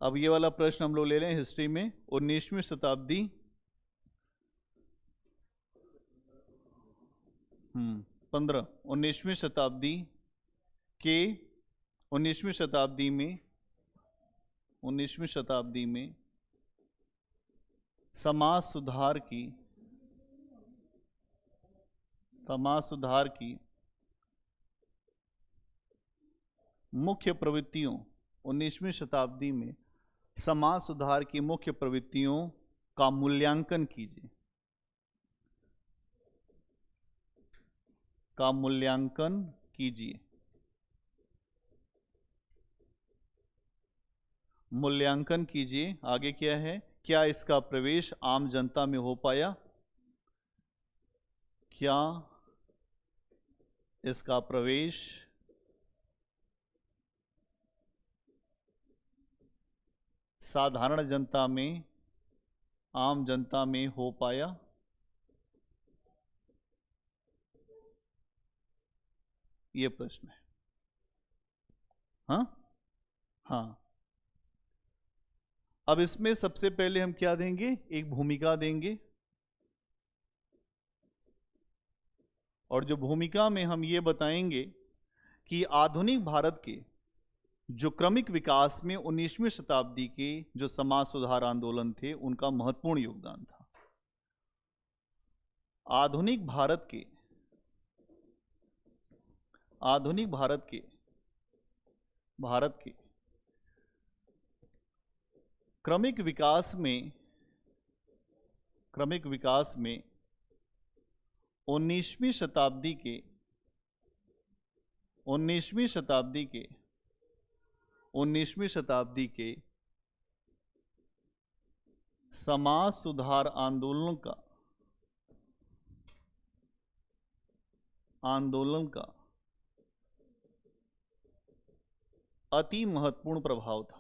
अब ये वाला प्रश्न हम लोग ले लें हिस्ट्री में। 19वीं शताब्दी 15 19वीं शताब्दी के 19वीं शताब्दी में 19वीं शताब्दी में समाज सुधार की मुख्य प्रवृत्तियों 19वीं शताब्दी में समाज सुधार की मुख्य प्रवृत्तियों का मूल्यांकन कीजिए। मूल्यांकन कीजिए। आगे क्या है? क्या इसका प्रवेश आम जनता में हो पाया? क्या इसका प्रवेश साधारण जनता में, आम जनता में हो पाया? ये प्रश्न है। हाँ। अब इसमें सबसे पहले हम क्या देंगे? एक भूमिका देंगे, और जो भूमिका में हम ये बताएंगे कि आधुनिक भारत के जो क्रमिक विकास में 19वीं शताब्दी के जो समाज सुधार आंदोलन थे उनका महत्वपूर्ण योगदान था। आधुनिक भारत के क्रमिक विकास में 19वीं शताब्दी के समाज सुधार आंदोलन का अति महत्वपूर्ण प्रभाव था।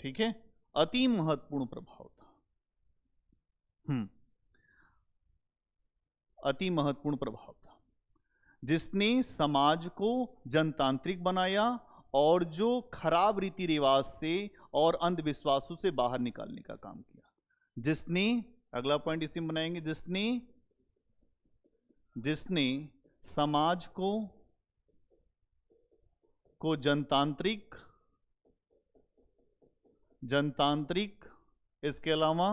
ठीक है, अति महत्वपूर्ण प्रभाव था। अति महत्वपूर्ण प्रभाव था, जिसने समाज को जनतांत्रिक बनाया और जो खराब रीति रिवाज से और अंधविश्वासों से बाहर निकालने का काम किया। जिसने, अगला पॉइंट इसी में बनाएंगे, जिसने समाज को जनतांत्रिक, इसके अलावा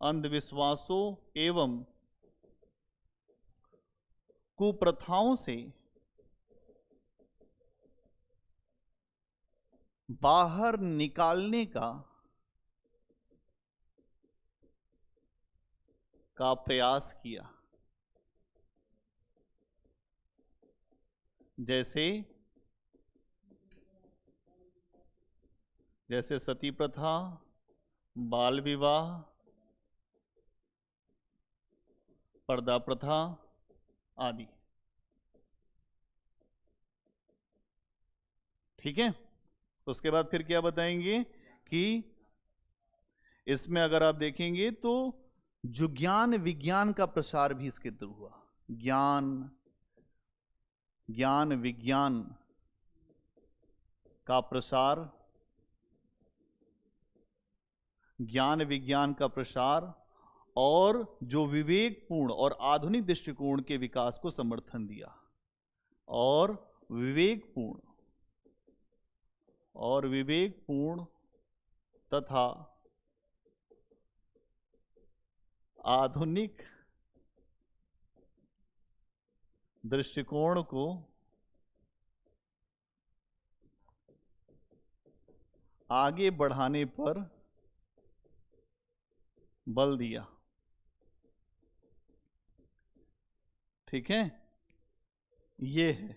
अंधविश्वासों एवं कुप्रथाओं से बाहर निकालने का प्रयास किया। जैसे सती प्रथा, बाल विवाह, पर्दा प्रथा आदि। ठीक है, उसके बाद फिर क्या बताएंगे कि इसमें अगर आप देखेंगे तो जो ज्ञान विज्ञान का प्रसार भी इसके द्वारा हुआ। ज्ञान विज्ञान का प्रसार, और जो विवेकपूर्ण और आधुनिक दृष्टिकोण के विकास को समर्थन दिया, और विवेकपूर्ण तथा आधुनिक दृष्टिकोण को आगे बढ़ाने पर बल दिया। ठीक है, ये है।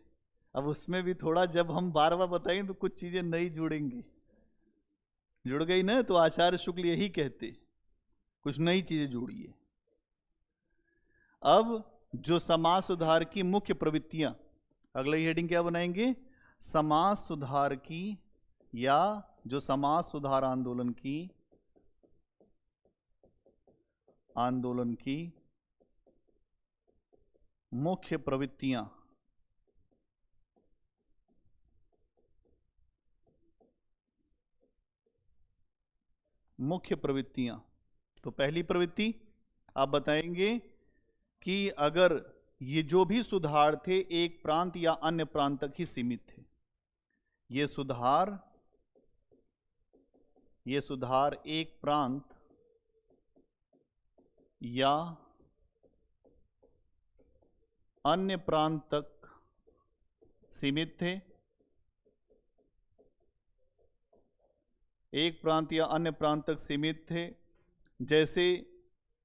अब उसमें भी थोड़ा जब हम बार बार बताएंगे तो कुछ चीजें नई जुड़ेंगी। जुड़ गई ना, तो आचार्य शुक्ल यही कहते, कुछ नई चीजें जोड़िए। अब जो समाज सुधार की मुख्य प्रवृत्तियां, अगला हेडिंग क्या बनाएंगे? समाज सुधार की, या जो समाज सुधार आंदोलन की आंदोलन की मुख्य प्रवृत्तियां। मुख्य प्रवृत्तियां, तो पहली प्रवृत्ति आप बताएंगे कि अगर ये जो भी सुधार थे एक प्रांत या अन्य प्रांत तक ही सीमित थे, ये सुधार एक प्रांत या अन्य प्रांत तक सीमित थे, एक प्रांत या अन्य प्रांत तक सीमित थे। जैसे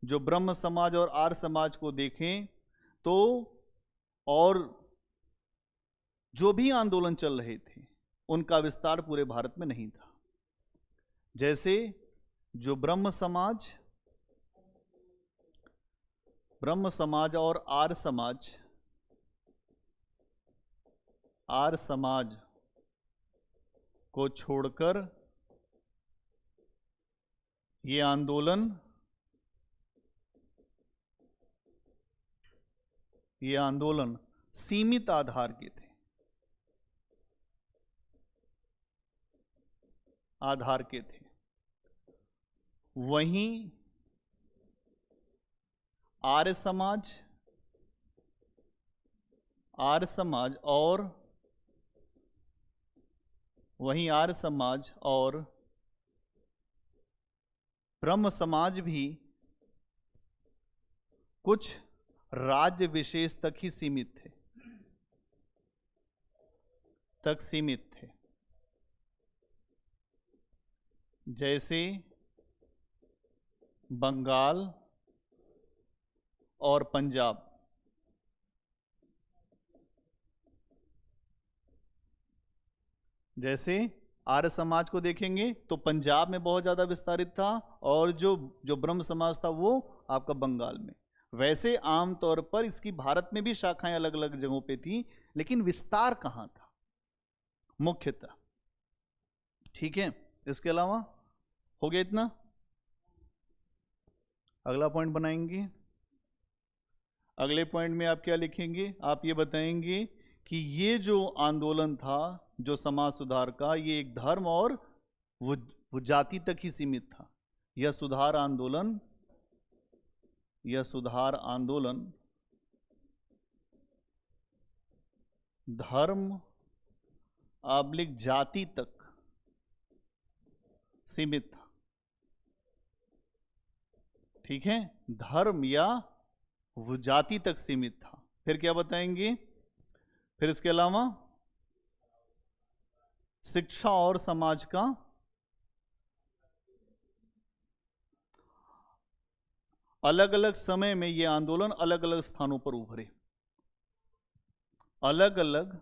जो ब्रह्म समाज और आर्य समाज को देखें तो, और जो भी आंदोलन चल रहे थे उनका विस्तार पूरे भारत में नहीं था। जैसे जो ब्रह्म समाज और आर्य समाज को छोड़कर ये आंदोलन सीमित आधार के थे, वहीं आर्य समाज और ब्रह्म समाज भी कुछ राज्य विशेष तक ही सीमित थे, जैसे बंगाल और पंजाब। जैसे आर्य समाज को देखेंगे तो पंजाब में बहुत ज्यादा विस्तारित था, और जो ब्रह्म समाज था वो आपका बंगाल में। वैसे आमतौर पर इसकी भारत में भी शाखाएं अलग अलग जगहों पे थी, लेकिन विस्तार कहां था मुख्यतः। ठीक है, इसके अलावा हो गया इतना। अगला पॉइंट बनाएंगे। अगले पॉइंट में आप क्या लिखेंगे? आप ये बताएंगे कि ये जो आंदोलन था जो समाज सुधार का, ये एक धर्म और वो जाति तक ही सीमित था। यह सुधार आंदोलन धर्म / जाति तक सीमित था। ठीक है, धर्म या वो जाति तक सीमित था। फिर क्या बताएंगे? फिर इसके अलावा शिक्षा और समाज का अलग अलग समय में ये आंदोलन अलग अलग स्थानों पर उभरे, अलग अलग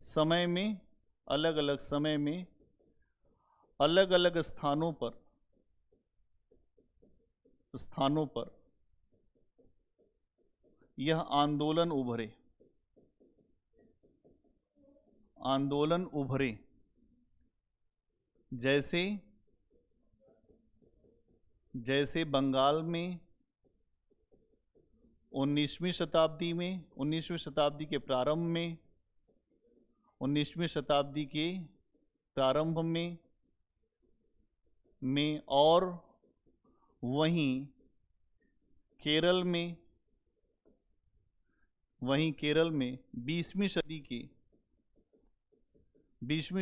समय में अलग अलग स्थानों पर यह आंदोलन उभरे। जैसे बंगाल में 19वीं शताब्दी के प्रारंभ में और वहीं केरल में 20वीं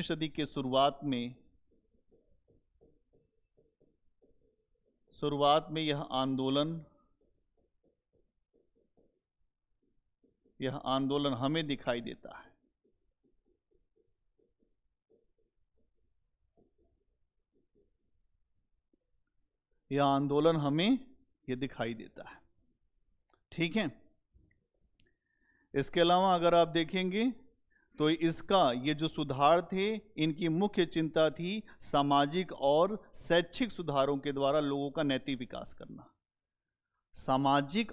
सदी के शुरुआत में यह आंदोलन हमें दिखाई देता है। यह आंदोलन हमें दिखाई देता है। ठीक है, इसके अलावा अगर आप देखेंगे तो ये जो सुधार थे, इनकी मुख्य चिंता थी सामाजिक और शैक्षिक सुधारों के द्वारा लोगों का नैतिक विकास करना। सामाजिक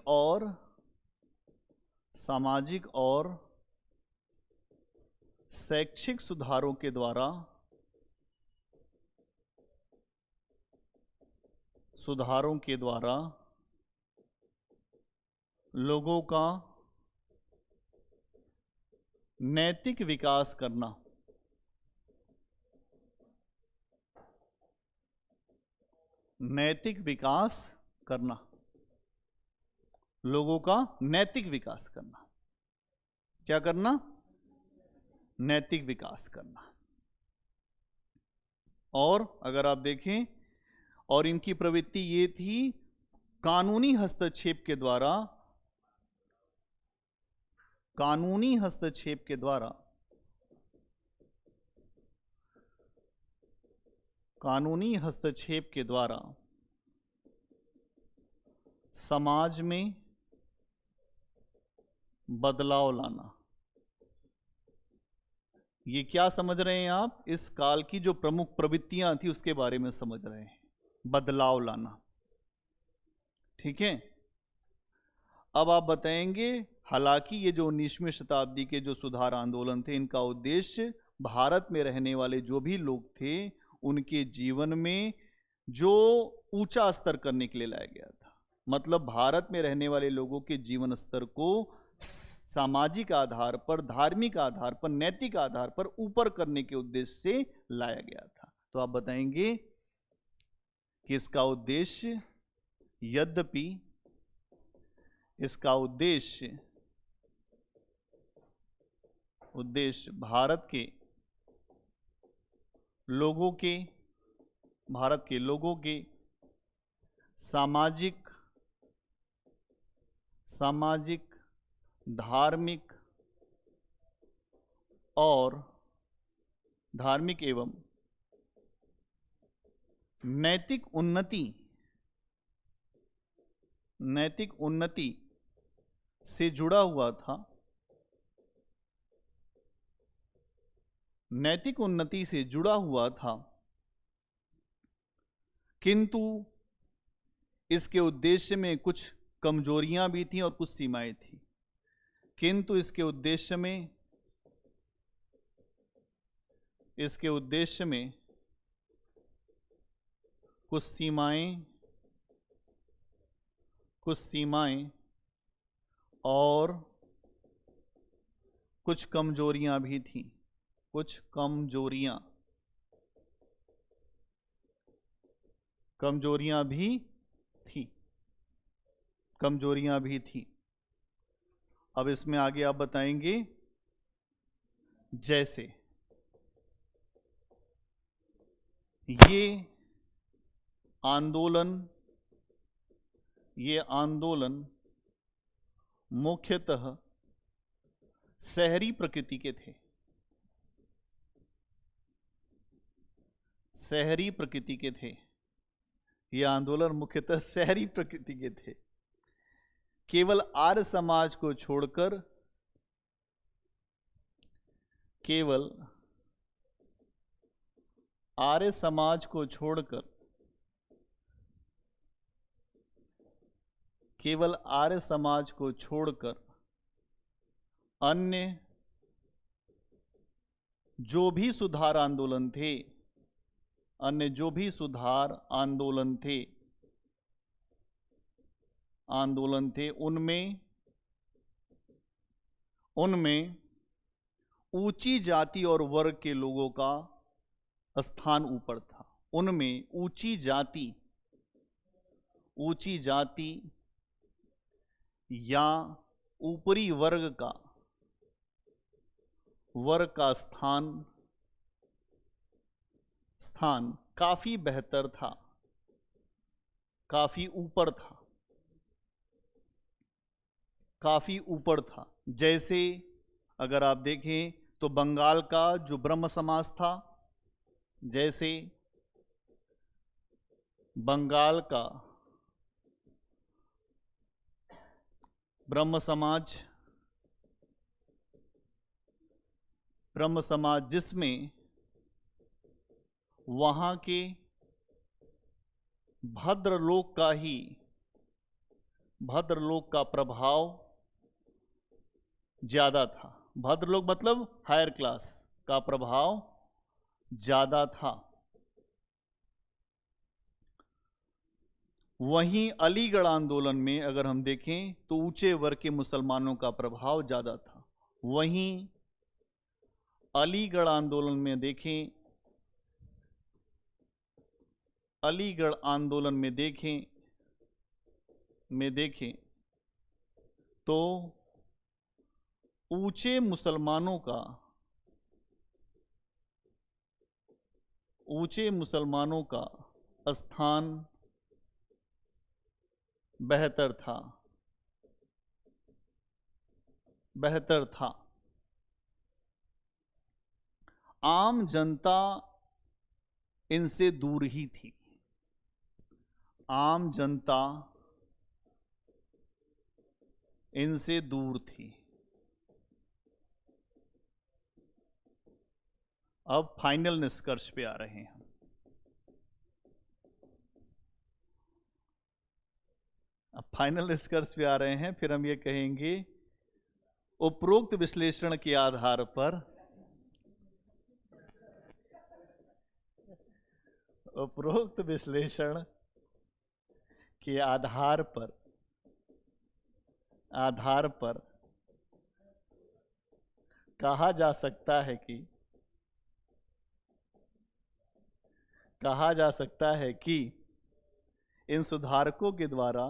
और शैक्षिक सुधारों के द्वारा सुधारों के द्वारा लोगों का नैतिक विकास करना। नैतिक विकास करना, लोगों का नैतिक विकास करना। क्या करना? नैतिक विकास करना। और अगर आप देखें, और इनकी प्रवृत्ति ये थी कानूनी हस्तक्षेप के द्वारा, कानूनी हस्तक्षेप के द्वारा, कानूनी हस्तक्षेप के द्वारा समाज में बदलाव लाना। ये क्या समझ रहे हैं आप? इस काल की जो प्रमुख प्रवृत्तियां थी उसके बारे में समझ रहे हैं, बदलाव लाना। ठीक है, अब आप बताएंगे, हालांकि ये जो 19वीं शताब्दी के जो सुधार आंदोलन थे, इनका उद्देश्य भारत में रहने वाले जो भी लोग थे उनके जीवन में जो ऊंचा स्तर करने के लिए लाया गया था। मतलब भारत में रहने वाले लोगों के जीवन स्तर को सामाजिक आधार पर, धार्मिक आधार पर, नैतिक आधार पर ऊपर करने के उद्देश्य से लाया गया था। तो आप बताएंगे कि इसका उद्देश्य, यद्यपि इसका उद्देश्य भारत के लोगों के सामाजिक, धार्मिक एवं नैतिक उन्नति से जुड़ा हुआ था। नैतिक उन्नति से जुड़ा हुआ था, किंतु इसके उद्देश्य में कुछ कमजोरियां भी थीं और कुछ सीमाएं थीं। किंतु इसके उद्देश्य में कुछ सीमाएं और कुछ कमजोरियां भी थीं। कुछ कमजोरियां भी थी। अब इसमें आगे आप बताएंगे, जैसे ये आंदोलन मुख्यतः शहरी प्रकृति के थे। ये आंदोलन मुख्यतः शहरी प्रकृति के थे। केवल आर्य समाज को छोड़कर केवल आर्य समाज को छोड़कर अन्य जो भी सुधार आंदोलन थे उनमें ऊंची जाति और वर्ग के लोगों का स्थान ऊपर था। उनमें ऊंची जाति या ऊपरी वर्ग का स्थान काफी बेहतर था, काफी ऊपर था। जैसे अगर आप देखें तो बंगाल का जो ब्रह्म समाज था, जैसे बंगाल का ब्रह्म समाज जिसमें वहां के भद्रलोक का प्रभाव ज्यादा था। भद्रलोक मतलब हायर क्लास का प्रभाव ज्यादा था। वहीं अलीगढ़ आंदोलन में अगर हम देखें तो ऊंचे वर्ग के मुसलमानों का प्रभाव ज़्यादा था। वहीं अलीगढ़ आंदोलन में देखें, अलीगढ़ आंदोलन में देखें तो ऊंचे मुसलमानों का स्थान बेहतर था। आम जनता इनसे दूर ही थी। आम जनता इनसे दूर थी। अब फाइनल निष्कर्ष पे आ रहे हैं। अब फाइनल निष्कर्ष पे आ रहे हैं, फिर हम ये कहेंगे उपरोक्त विश्लेषण के आधार पर उपरोक्त विश्लेषण के आधार पर कहा जा सकता है कि इन सुधारकों के द्वारा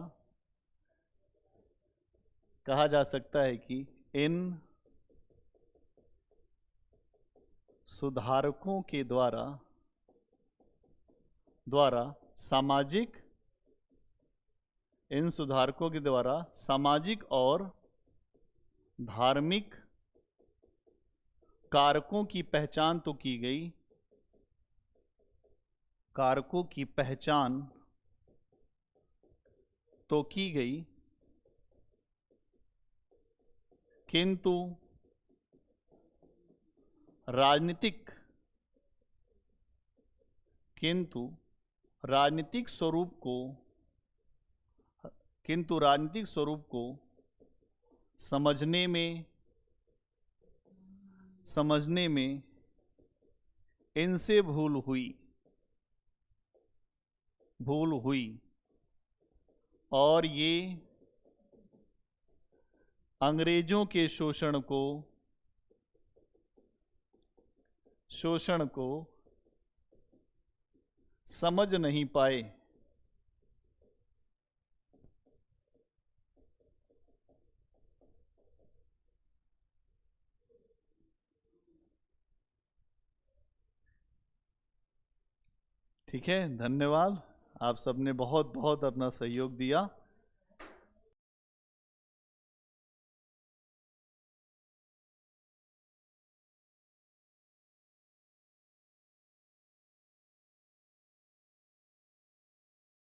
सामाजिक और धार्मिक कारकों की पहचान तो की गई, किंतु राजनीतिक स्वरूप को समझने में इनसे भूल हुई और ये अंग्रेजों के शोषण को समझ नहीं पाए। ठीक है, धन्यवाद। आप सबने बहुत बहुत अपना सहयोग दिया।